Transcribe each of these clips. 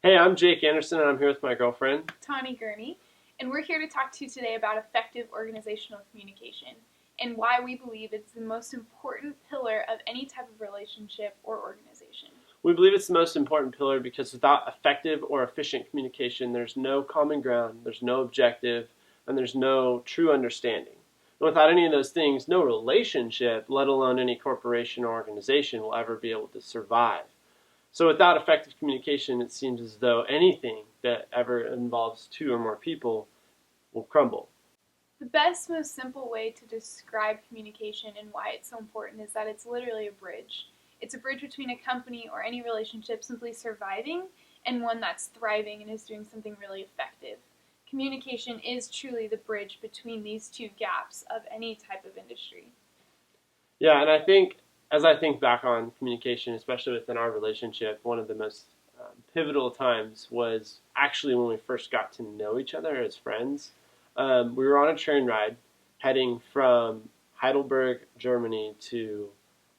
Hey, I'm Jake Anderson, and I'm here with my girlfriend, Tawny Gurney, and we're here to talk to you today about effective organizational communication and why we believe it's the most important pillar of any type of relationship or organization. We believe it's the most important pillar because without effective or efficient communication, there's no common ground, there's no objective, and there's no true understanding. And without any of those things, no relationship, let alone any corporation or organization, will ever be able to survive. So without effective communication, it seems as though anything that ever involves two or more people will crumble. The best, most simple way to describe communication and why it's so important is that it's literally a bridge. It's a bridge between a company or any relationship simply surviving and one that's thriving and is doing something really effective. Communication is truly the bridge between these two gaps of any type of industry. Yeah, and I think as I think back on communication, especially within our relationship, one of the most pivotal times was actually when we first got to know each other as friends. We were on a train ride heading from Heidelberg, Germany to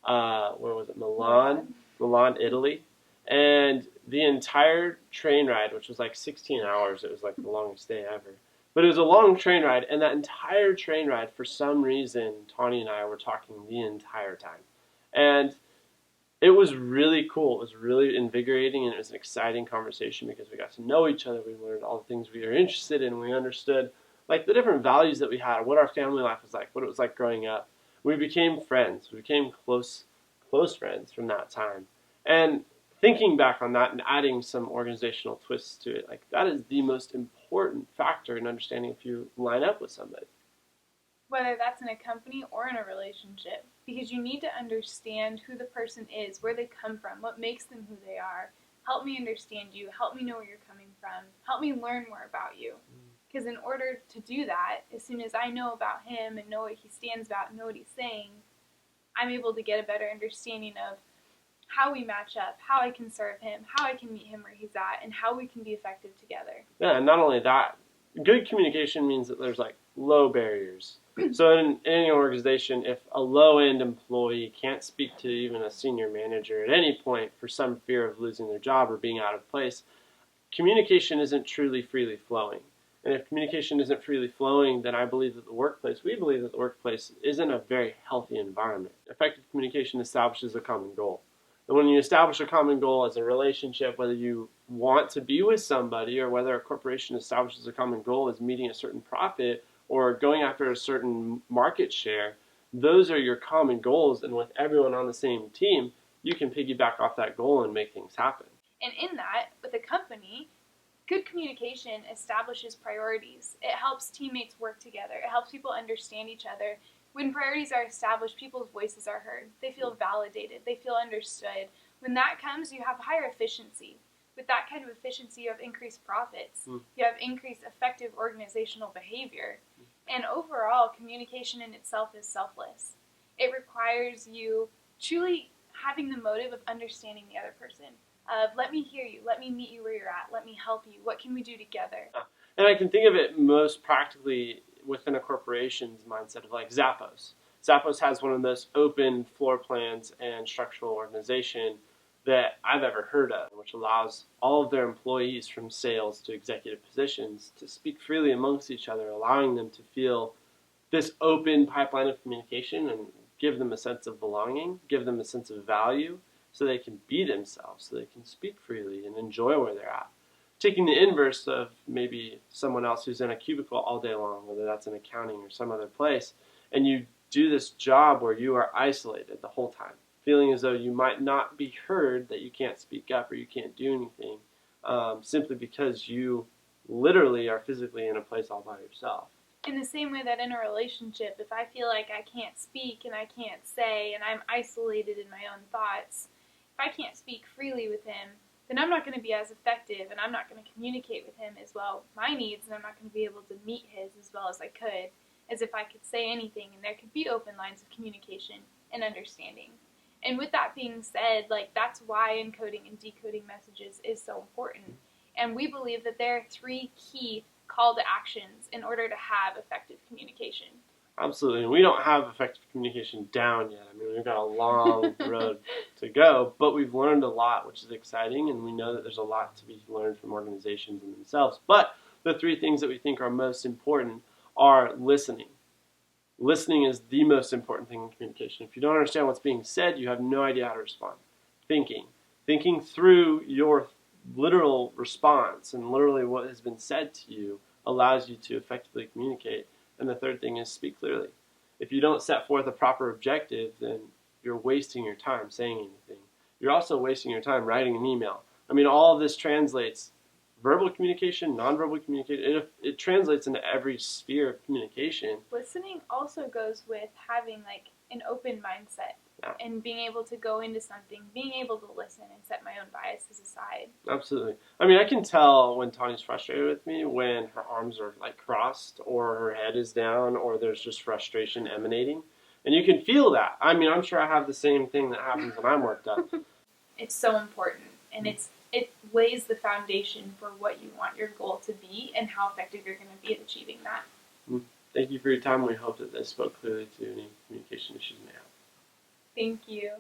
where was it? Milan, Italy. And the entire train ride, which was like 16 hours, it was like the longest day ever. But it was a long train ride, and that entire train ride, for some reason, Tawny and I were talking the entire time. And it was really cool. It was really invigorating, and it was an exciting conversation because we got to know each other. We learned all the things we were interested in. We understood like the different values that we had, what our family life was like, what it was like growing up. We became friends. We became close friends from that time. And thinking back on that and adding some organizational twists to it, like that is the most important factor in understanding if you line up with somebody. Whether that's in a company or in a relationship, because you need to understand who the person is, where they come from, what makes them who they are. Help me understand you, help me know where you're coming from, help me learn more about you. Because in order to do that, as soon as I know about him and know what he stands about and know what he's saying, I'm able to get a better understanding of how we match up, how I can serve him, how I can meet him where he's at, and how we can be effective together. Yeah, and not only that, good communication means that there's like low barriers. So in any organization, if a low-end employee can't speak to even a senior manager at any point for some fear of losing their job or being out of place, communication isn't truly freely flowing. And if communication isn't freely flowing, then we believe that the workplace isn't a very healthy environment. Effective communication establishes a common goal. And when you establish a common goal as a relationship, whether you want to be with somebody or whether a corporation establishes a common goal as meeting a certain profit or going after a certain market share, those are your common goals. And with everyone on the same team, you can piggyback off that goal and make things happen. And in that, with a company, good communication establishes priorities. It helps teammates work together. It helps people understand each other. When priorities are established, people's voices are heard. They feel validated. They feel understood. When that comes, you have higher efficiency. With that kind of efficiency, you have increased profits. You have increased effective organizational behavior. And overall, communication in itself is selfless. It requires you truly having the motive of understanding the other person. Of let me hear you, let me meet you where you're at, let me help you, what can we do together? And I can think of it most practically within a corporation's mindset of like Zappos. Zappos has one of the most open floor plans and structural organization that I've ever heard of, which allows all of their employees from sales to executive positions to speak freely amongst each other, allowing them to feel this open pipeline of communication and give them a sense of belonging, give them a sense of value, so they can be themselves, so they can speak freely and enjoy where they're at. Taking the inverse of maybe someone else who's in a cubicle all day long, whether that's in accounting or some other place, and you do this job where you are isolated the whole time, feeling as though you might not be heard, that you can't speak up or you can't do anything, simply because you literally are physically in a place all by yourself. In the same way that in a relationship, if I feel like I can't speak and I can't say and I'm isolated in my own thoughts, if I can't speak freely with him, then I'm not going to be as effective and I'm not going to communicate with him as well my needs, and I'm not going to be able to meet his as well as I could, as if I could say anything and there could be open lines of communication and understanding. And with that being said, like that's why encoding and decoding messages is so important. And we believe that there are 3 key call to actions in order to have effective communication. Absolutely. And we don't have effective communication down yet. I mean, we've got a long road to go, but we've learned a lot, which is exciting, and we know that there's a lot to be learned from organizations and themselves. But the three things that we think are most important are listening. Listening is the most important thing in communication. If you don't understand what's being said, you have no idea how to respond. Thinking through your literal response and literally what has been said to you allows you to effectively communicate. And the third thing is speak clearly. If you don't set forth a proper objective, then you're wasting your time saying anything. You're also wasting your time writing an email. I mean, all of this translates verbal communication, nonverbal communication. It translates into every sphere of communication. Listening also goes with having like an open mindset and being able to go into something, being able to listen and set my own biases aside. Absolutely. I mean, I can tell when Tani's frustrated with me when her arms are like crossed or her head is down or there's just frustration emanating. And you can feel that. I mean, I'm sure I have the same thing that happens when I'm worked up. It's so important, and it lays the foundation for what you want your goal to be and how effective you're going to be at achieving that. Thank you for your time. We hope that this spoke clearly to any communication issues you may have. Thank you.